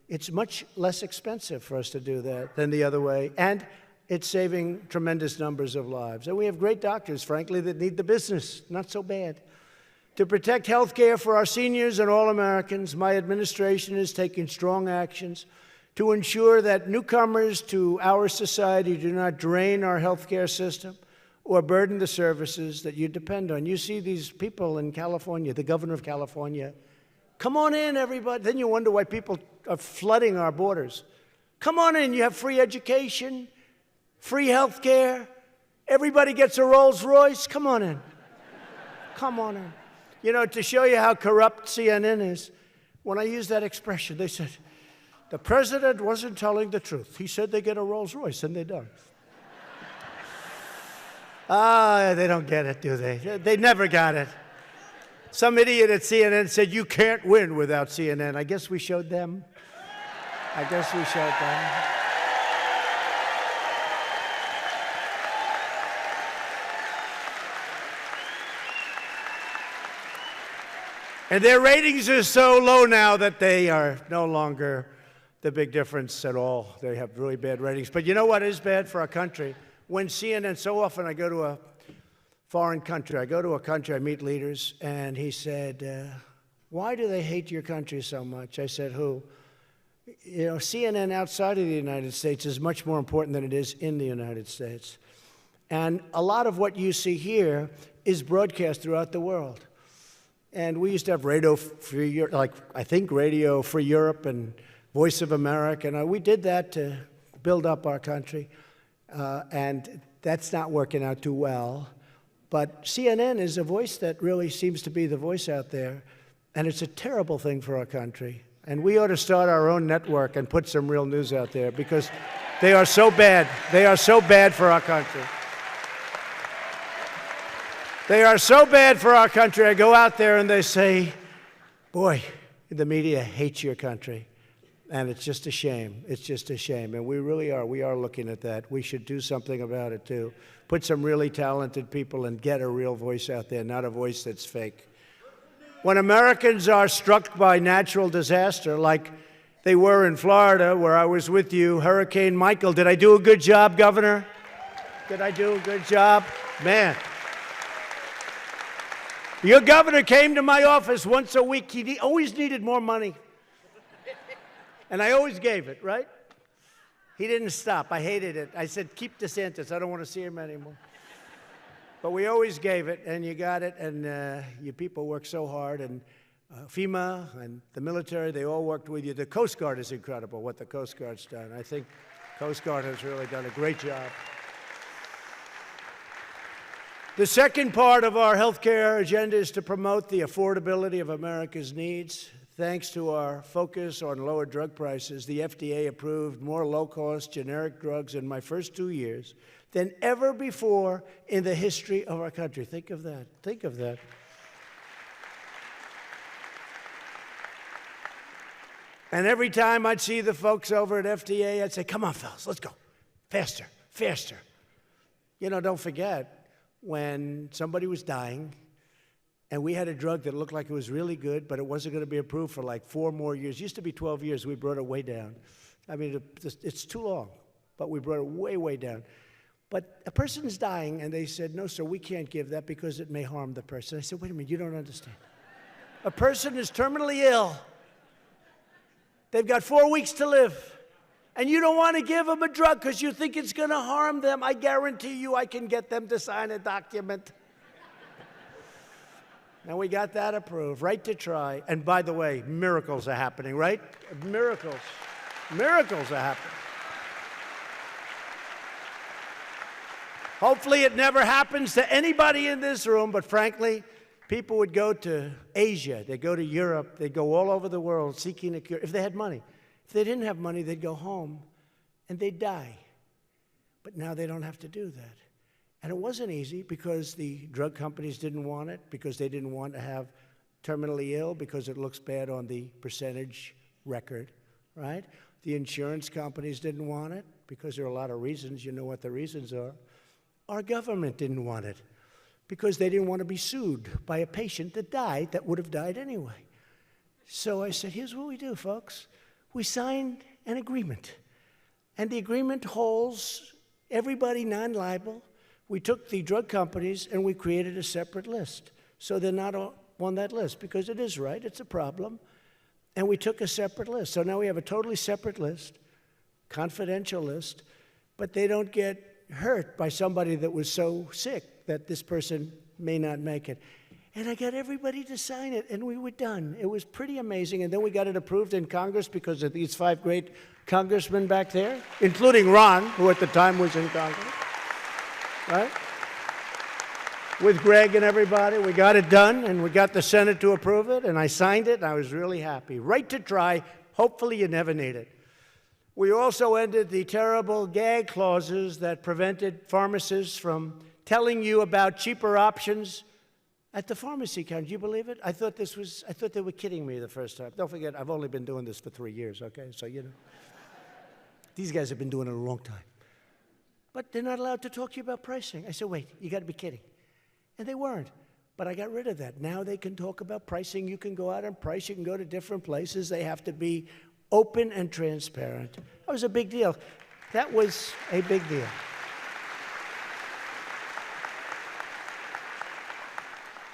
It's much less expensive for us to do that than the other way, and it's saving tremendous numbers of lives. And we have great doctors, frankly, that need the business. Not so bad. To protect health care for our seniors and all Americans, my administration is taking strong actions to ensure that newcomers to our society do not drain our health care system or burden the services that you depend on. You see these people in California, the governor of California, come on in, everybody. Then you wonder why people are flooding our borders. Come on in, you have free education, free health care, everybody gets a Rolls Royce. Come on in. Come on in. To show you how corrupt CNN is, when I use that expression, they said, the president wasn't telling the truth. He said they get a Rolls Royce, and they don't. They don't get it, do they? They never got it. Some idiot at CNN said, you can't win without CNN. I guess we showed them. And their ratings are so low now that they are no longer the big difference at all. They have really bad ratings. But you know what is bad for our country? When CNN, so often I go to a foreign country, I meet leaders, and he said, why do they hate your country so much? I said, who? You know, CNN outside of the United States is much more important than it is in the United States. And a lot of what you see here is broadcast throughout the world. And we used to have Radio Free Europe, like I think Radio Free Europe and Voice of America. And we did that to build up our country. And that's not working out too well. But CNN is a voice that really seems to be the voice out there. And it's a terrible thing for our country. And we ought to start our own network and put some real news out there because they are so bad. They are so bad for our country. They are so bad for our country. I go out there and they say, boy, the media hates your country. And it's just a shame. It's just a shame. And we really are. We are looking at that. We should do something about it, too. Put some really talented people and get a real voice out there, not a voice that's fake. When Americans are struck by natural disaster, like they were in Florida, where I was with you, Hurricane Michael, did I do a good job, Governor? Did I do a good job? Man. Your governor came to my office once a week. He always needed more money. And I always gave it, right? He didn't stop. I hated it. I said, keep DeSantis. I don't want to see him anymore. But we always gave it, and you got it, and you people worked so hard, and FEMA and the military, they all worked with you. The Coast Guard is incredible, what the Coast Guard's done. I think Coast Guard has really done a great job. The second part of our health care agenda is to promote the affordability of America's needs. Thanks to our focus on lower drug prices, the FDA approved more low-cost generic drugs in my first 2 years than ever before in the history of our country. Think of that. Think of that. And every time I'd see the folks over at FDA, I'd say, come on, fellas, let's go. Faster, faster. You know, don't forget, when somebody was dying, and we had a drug that looked like it was really good, but it wasn't going to be approved for like 4 more years. It used to be 12 years. We brought it way down. I mean, it's too long, but we brought it way, way down. But a person's dying, and they said, no, sir, we can't give that because it may harm the person. I said, wait a minute, you don't understand. A person is terminally ill. They've got 4 weeks to live. And you don't want to give them a drug because you think it's going to harm them. I guarantee you I can get them to sign a document. And we got that approved, right to try. And by the way, miracles are happening, right? Miracles. Miracles are happening. Hopefully it never happens to anybody in this room, but frankly, people would go to Asia, they'd go to Europe, they'd go all over the world seeking a cure, if they had money. If they didn't have money, they'd go home and they'd die. But now they don't have to do that. And it wasn't easy because the drug companies didn't want it, because they didn't want to have terminally ill, because it looks bad on the percentage record, right? The insurance companies didn't want it because there are a lot of reasons. You know what the reasons are. Our government didn't want it because they didn't want to be sued by a patient that died that would have died anyway. So I said, here's what we do, folks. We signed an agreement. And the agreement holds everybody non-liable. We took the drug companies and we created a separate list. So they're not on that list because it is right, it's a problem. And we took a separate list. So now we have a totally separate list, confidential list, but they don't get hurt by somebody that was so sick that this person may not make it. And I got everybody to sign it, and we were done. It was pretty amazing. And then we got it approved in Congress because of these 5 great congressmen back there, including Ron, who at the time was in Congress, right? With Greg and everybody, we got it done, and we got the Senate to approve it, and I signed it, and I was really happy. Right to try. Hopefully you never need it. We also ended the terrible gag clauses that prevented pharmacists from telling you about cheaper options at the pharmacy counter. Do you believe it? I thought they were kidding me the first time. Don't forget, I've only been doing this for 3 years, okay? So, you know. These guys have been doing it a long time. But they're not allowed to talk to you about pricing. I said, wait, you got to be kidding. And they weren't. But I got rid of that. Now they can talk about pricing. You can go out and price. You can go to different places. They have to be open and transparent. That was a big deal. That was a big deal.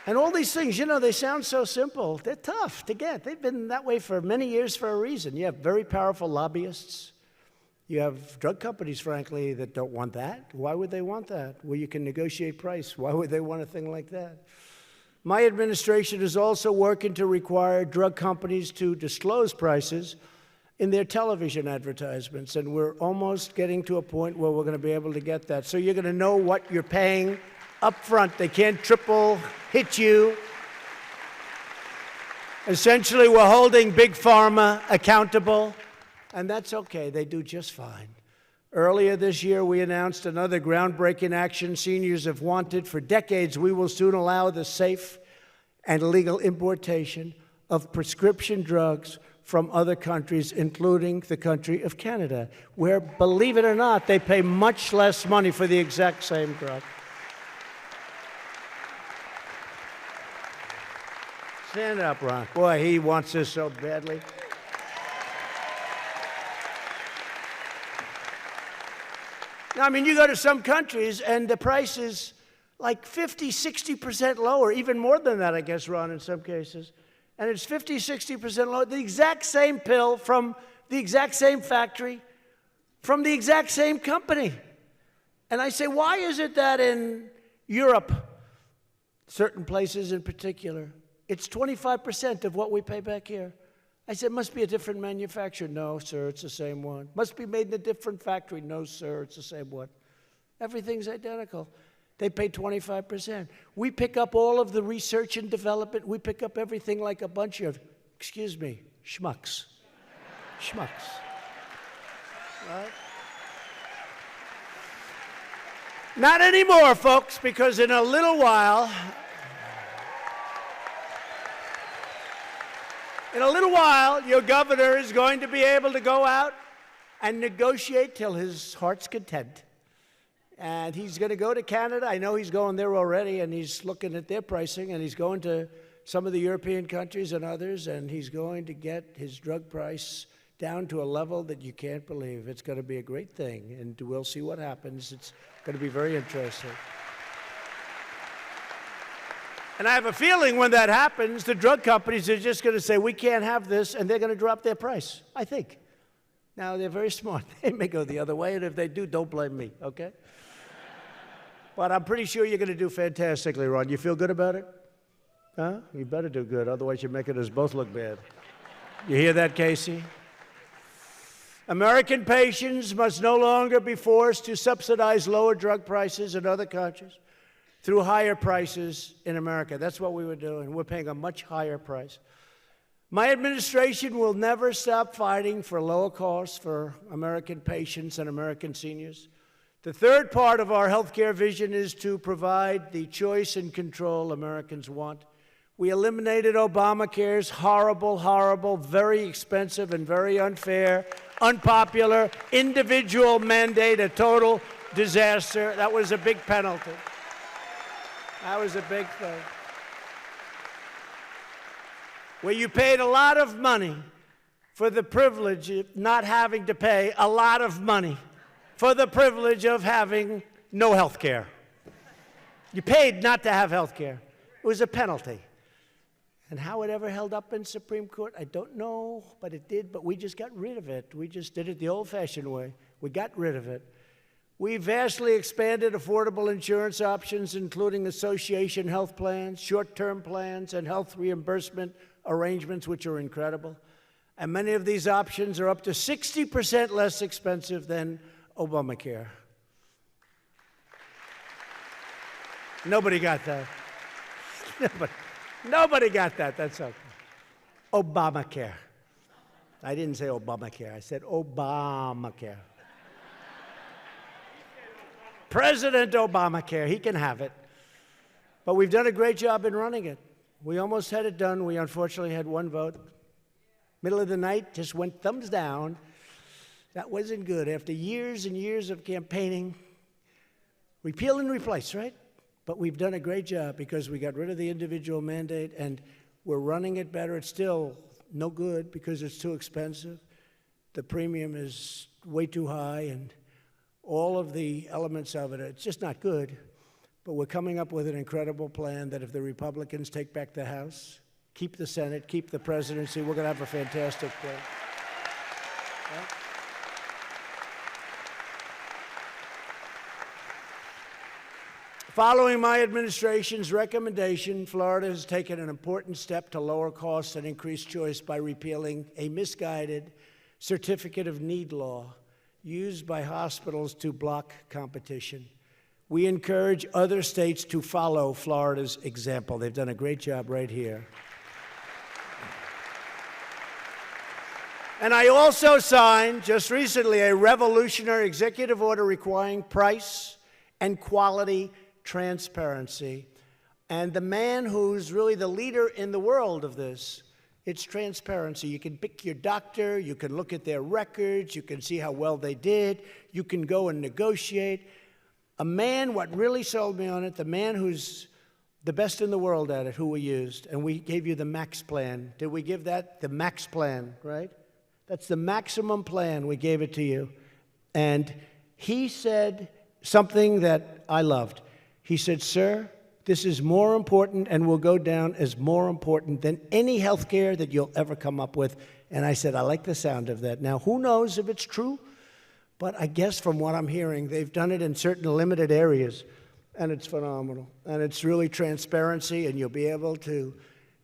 And all these things, you know, they sound so simple. They're tough to get. They've been that way for many years for a reason. You have very powerful lobbyists. You have drug companies, frankly, that don't want that. Why would they want that? Well, you can negotiate price. Why would they want a thing like that? My administration is also working to require drug companies to disclose prices in their television advertisements, and we're almost getting to a point where we're going to be able to get that. So you're going to know what you're paying up front. They can't triple hit you. Essentially, we're holding Big Pharma accountable, and that's okay. They do just fine. Earlier this year, we announced another groundbreaking action seniors have wanted for decades. We will soon allow the safe and legal importation of prescription drugs from other countries, including the country of Canada, where, believe it or not, they pay much less money for the exact same drug. Stand up, Ron. Boy, he wants this so badly. Now, I mean, you go to some countries, and the price is like 50, 60% lower, even more than that, I guess, Ron, in some cases. And it's 50, 60% lower. The exact same pill from the exact same factory, from the exact same company. And I say, why is it that in Europe, certain places in particular, it's 25% of what we pay back here? I said, must be a different manufacturer. No, sir, it's the same one. Must be made in a different factory. No, sir, it's the same one. Everything's identical. They pay 25%. We pick up all of the research and development. We pick up everything like a bunch of, excuse me, schmucks. Schmucks. Right? Not anymore, folks, because in a little while, your governor is going to be able to go out and negotiate till his heart's content. And he's going to go to Canada. I know he's going there already, and he's looking at their pricing, and he's going to some of the European countries and others, and he's going to get his drug price down to a level that you can't believe. It's going to be a great thing, and we'll see what happens. It's going to be very interesting. And I have a feeling when that happens, the drug companies are just going to say, we can't have this, and they're going to drop their price, I think. Now, they're very smart. They may go the other way, and if they do, don't blame me, okay? But I'm pretty sure you're going to do fantastically, Ron. You feel good about it? Huh? You better do good, otherwise you're making us both look bad. You hear that, Casey? American patients must no longer be forced to subsidize lower drug prices in other countries through higher prices in America. That's what we were doing. We're paying a much higher price. My administration will never stop fighting for lower costs for American patients and American seniors. The third part of our healthcare vision is to provide the choice and control Americans want. We eliminated Obamacare's horrible, horrible, very expensive and very unfair, unpopular, individual mandate, a total disaster. That was a big penalty. That was a big thing. Where you paid a lot of money for the privilege of not having to pay a lot of money for the privilege of having no health care. You paid not to have health care. It was a penalty. And how it ever held up in Supreme Court, I don't know, but it did. But we just got rid of it. We just did it the old-fashioned way. We got rid of it. We vastly expanded affordable insurance options, including association health plans, short-term plans, and health reimbursement arrangements, which are incredible. And many of these options are up to 60% less expensive than Obamacare. Nobody got that. Nobody got that. That's okay. Obamacare. I didn't say Obamacare. I said Obamacare. President Obamacare, he can have it. But we've done a great job in running it. We almost had it done. We unfortunately had one vote. Middle of the night, just went thumbs down. That wasn't good. After years and years of campaigning, repeal and replace, right? But we've done a great job because we got rid of the individual mandate and we're running it better. It's still no good because it's too expensive. The premium is way too high and all of the elements of it, it's just not good. But we're coming up with an incredible plan that if the Republicans take back the House, keep the Senate, keep the presidency, we're going to have a fantastic plan. Yeah? Following my administration's recommendation, Florida has taken an important step to lower costs and increase choice by repealing a misguided certificate of need law used by hospitals to block competition. We encourage other states to follow Florida's example. They've done a great job right here. And I also signed, just recently, a revolutionary executive order requiring price and quality transparency. And the man who's really the leader in the world of this, it's transparency. You can pick your doctor, you can look at their records, you can see how well they did, you can go and negotiate. A man, what really sold me on it, the man who's the best in the world at it, who we used, and we gave you the max plan. Did we give that? The max plan, right? That's the maximum plan. We gave it to you. And he said something that I loved. He said, sir, this is more important and will go down as more important than any health care that you'll ever come up with. And I said, I like the sound of that. Now, who knows if it's true? But I guess from what I'm hearing, they've done it in certain limited areas, and it's phenomenal. And it's really transparency, and you'll be able to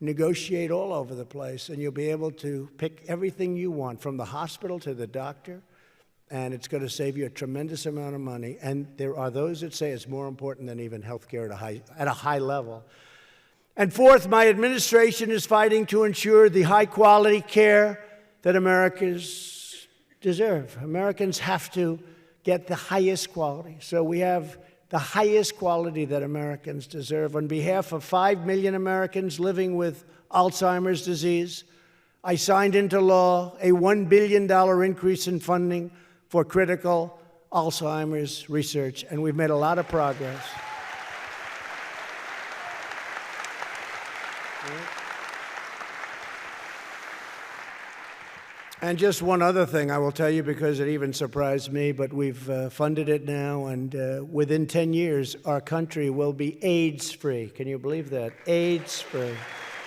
negotiate all over the place, and you'll be able to pick everything you want, from the hospital to the doctor, and it's going to save you a tremendous amount of money. And there are those that say it's more important than even health care at a high level. And fourth, my administration is fighting to ensure the high-quality care that Americans deserve. Americans have to get the highest quality. So we have the highest quality that Americans deserve. On behalf of 5 million Americans living with Alzheimer's disease, I signed into law a $1 billion increase in funding for critical Alzheimer's research, and we've made a lot of progress. And just one other thing I will tell you, because it even surprised me, but we've funded it now, and within 10 years, our country will be AIDS-free. Can you believe that? AIDS-free.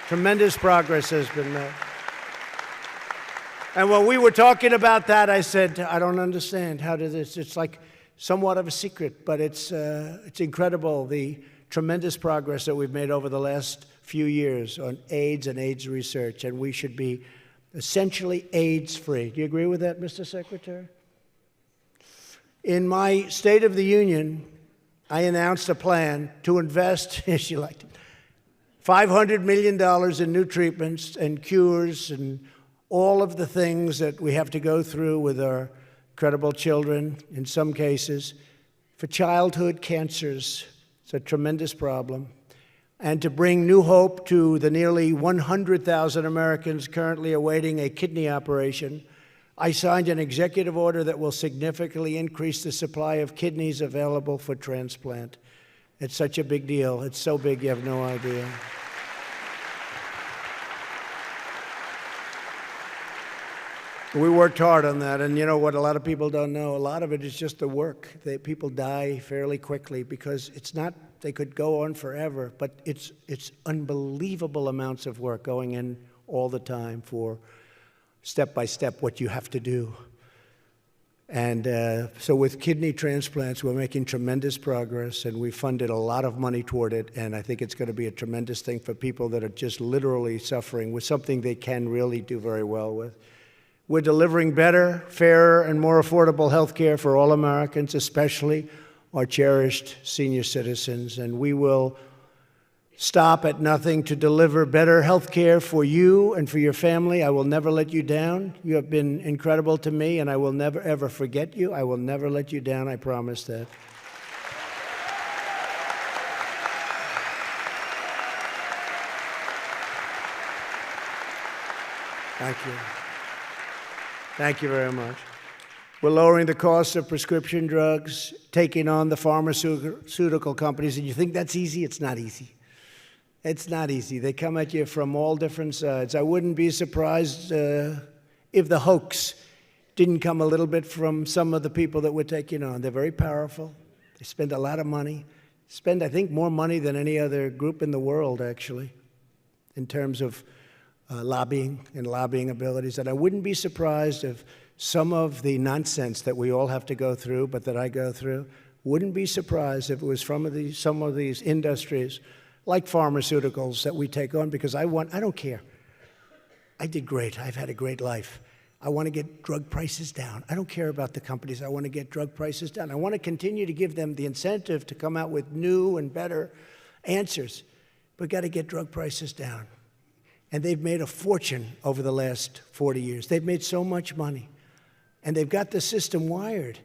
Tremendous progress has been made. And when we were talking about that, I said, I don't understand. How did this? It's like somewhat of a secret, but it's incredible, the tremendous progress that we've made over the last few years on AIDS and AIDS research, and we should be essentially AIDS-free. Do you agree with that, Mr. Secretary? In my State of the Union, I announced a plan to invest, as you liked it, $500 million in new treatments and cures and all of the things that we have to go through with our incredible children, in some cases, for childhood cancers. It's a tremendous problem. And to bring new hope to the nearly 100,000 Americans currently awaiting a kidney operation, I signed an executive order that will significantly increase the supply of kidneys available for transplant. It's such a big deal. It's so big you have no idea. We worked hard on that, and you know what a lot of people don't know? A lot of it is just the work. People die fairly quickly because it's not, they could go on forever, but it's unbelievable amounts of work going in all the time for step by step what you have to do. And so with kidney transplants, we're making tremendous progress, and we funded a lot of money toward it, and I think it's going to be a tremendous thing for people that are just literally suffering with something they can really do very well with. We're delivering better, fairer, and more affordable health care for all Americans, especially our cherished senior citizens. And we will stop at nothing to deliver better health care for you and for your family. I will never let you down. You have been incredible to me, and I will never, ever forget you. I will never let you down. I promise that. Thank you. Thank you very much. We're lowering the cost of prescription drugs, taking on the pharmaceutical companies. And you think that's easy? It's not easy. It's not easy. They come at you from all different sides. I wouldn't be surprised if the hoax didn't come a little bit from some of the people that we're taking on. They're very powerful. They spend a lot of money. Spend, I think, more money than any other group in the world, actually, in terms of lobbying and lobbying abilities. And I wouldn't be surprised if some of the nonsense that we all have to go through, but that I go through, wouldn't be surprised if it was from some of these industries, like pharmaceuticals, that we take on, because I don't care. I did great. I've had a great life. I want to get drug prices down. I don't care about the companies. I want to get drug prices down. I want to continue to give them the incentive to come out with new and better answers, but got to get drug prices down. And they've made a fortune over the last 40 years. They've made so much money. And they've got the system wired,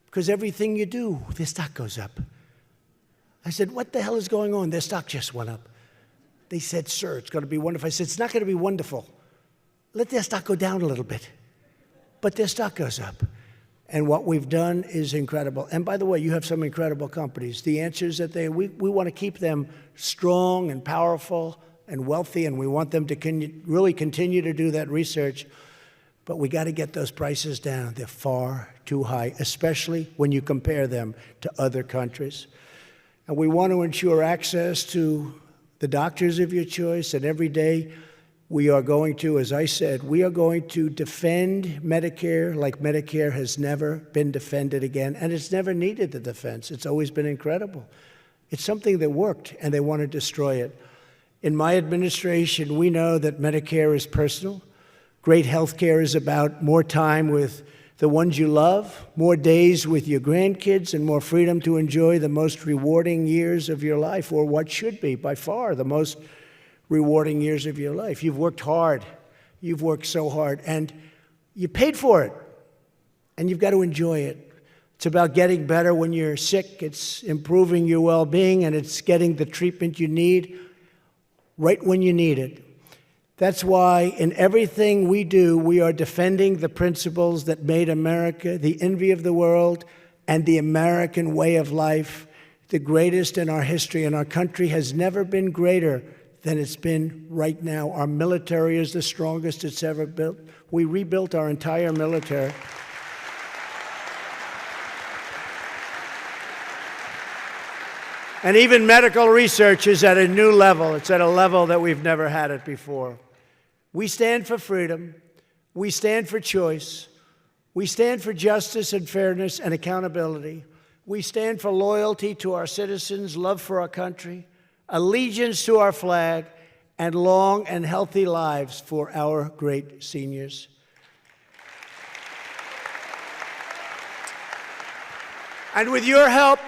because everything you do, their stock goes up. I said, what the hell is going on? Their stock just went up. They said, sir, it's going to be wonderful. I said, it's not going to be wonderful. Let their stock go down a little bit. But their stock goes up. And what we've done is incredible. And by the way, you have some incredible companies. The answer is that we want to keep them strong and powerful and wealthy, and we want them to really continue to do that research. But we got to get those prices down. They're far too high, especially when you compare them to other countries. And we want to ensure access to the doctors of your choice. And every day we are going to, as I said, we are going to defend Medicare like Medicare has never been defended again. And it's never needed the defense. It's always been incredible. It's something that worked, and they want to destroy it. In my administration, we know that Medicare is personal. Great health care is about more time with the ones you love, more days with your grandkids, and more freedom to enjoy the most rewarding years of your life, or what should be, by far, the most rewarding years of your life. You've worked hard. You've worked so hard, and you paid for it, and you've got to enjoy it. It's about getting better when you're sick. It's improving your well-being, and it's getting the treatment you need right when you need it. That's why in everything we do, we are defending the principles that made America the envy of the world and the American way of life, the greatest in our history. And our country has never been greater than it's been right now. Our military is the strongest it's ever built. We rebuilt our entire military. And even medical research is at a new level. It's at a level that we've never had it before. We stand for freedom. We stand for choice. We stand for justice and fairness and accountability. We stand for loyalty to our citizens, love for our country, allegiance to our flag, and long and healthy lives for our great seniors. And with your help,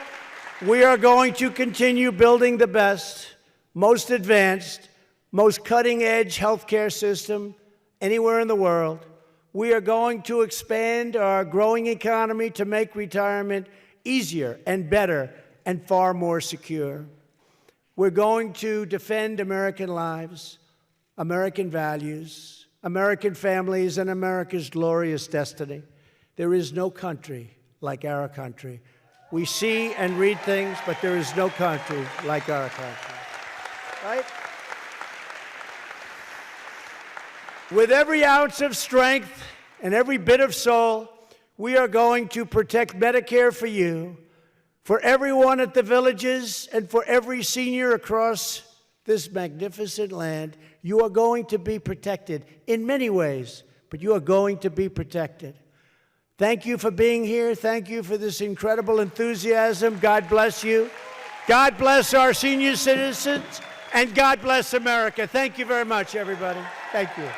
we are going to continue building the best, most advanced, most cutting-edge healthcare system anywhere in the world. We are going to expand our growing economy to make retirement easier and better and far more secure. We're going to defend American lives, American values, American families, and America's glorious destiny. There is no country like our country. We see and read things, but there is no country like our country. Right? With every ounce of strength and every bit of soul, we are going to protect Medicare for you, for everyone at the villages, and for every senior across this magnificent land. You are going to be protected in many ways, but you are going to be protected. Thank you for being here. Thank you for this incredible enthusiasm. God bless you. God bless our senior citizens, and God bless America. Thank you very much, everybody. Thank you.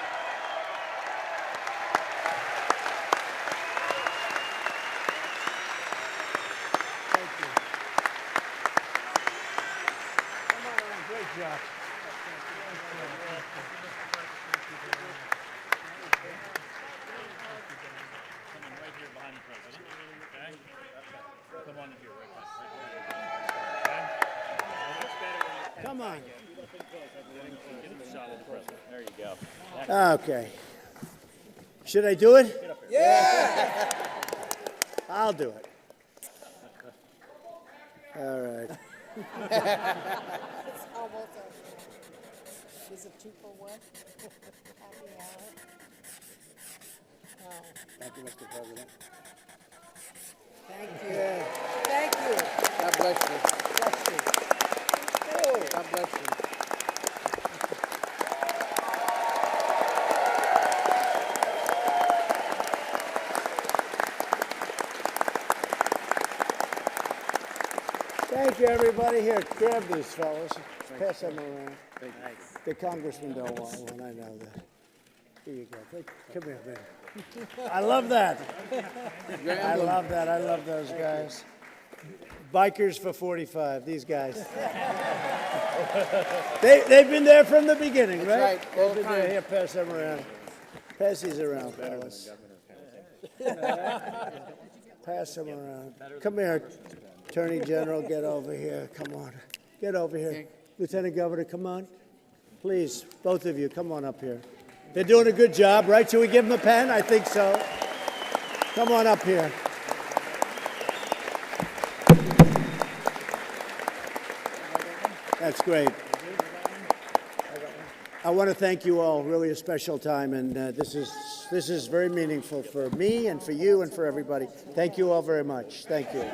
Come on. There you go. Okay. Should I do it? Yeah. I'll do it. All right. It's almost over. Is it 2 for 1? Happy hour. Oh, Thank you, Mr. President. thank you. Thank you. God bless you. Bless you. God bless you. Thank you, everybody. Here, grab these fellas. Pass them around. The congressman don't want one, I know that. Here you go. Come here, man. I love that. I love that. I love those guys. Bikers for 45, these guys. They've been there from the beginning, right? They've been there. Here, pass them around. Pass these around, fellas. Pass them around. Come here, Attorney General, get over here. Come on. Get over here. Lieutenant Governor, come on. Please, both of you, come on up here. They're doing a good job, right? Should we give them a pen? I think so. Come on up here. That's great. I want to thank you all. Really a special time, and this is very meaningful for me and for you and for everybody. Thank you all very much. Thank you.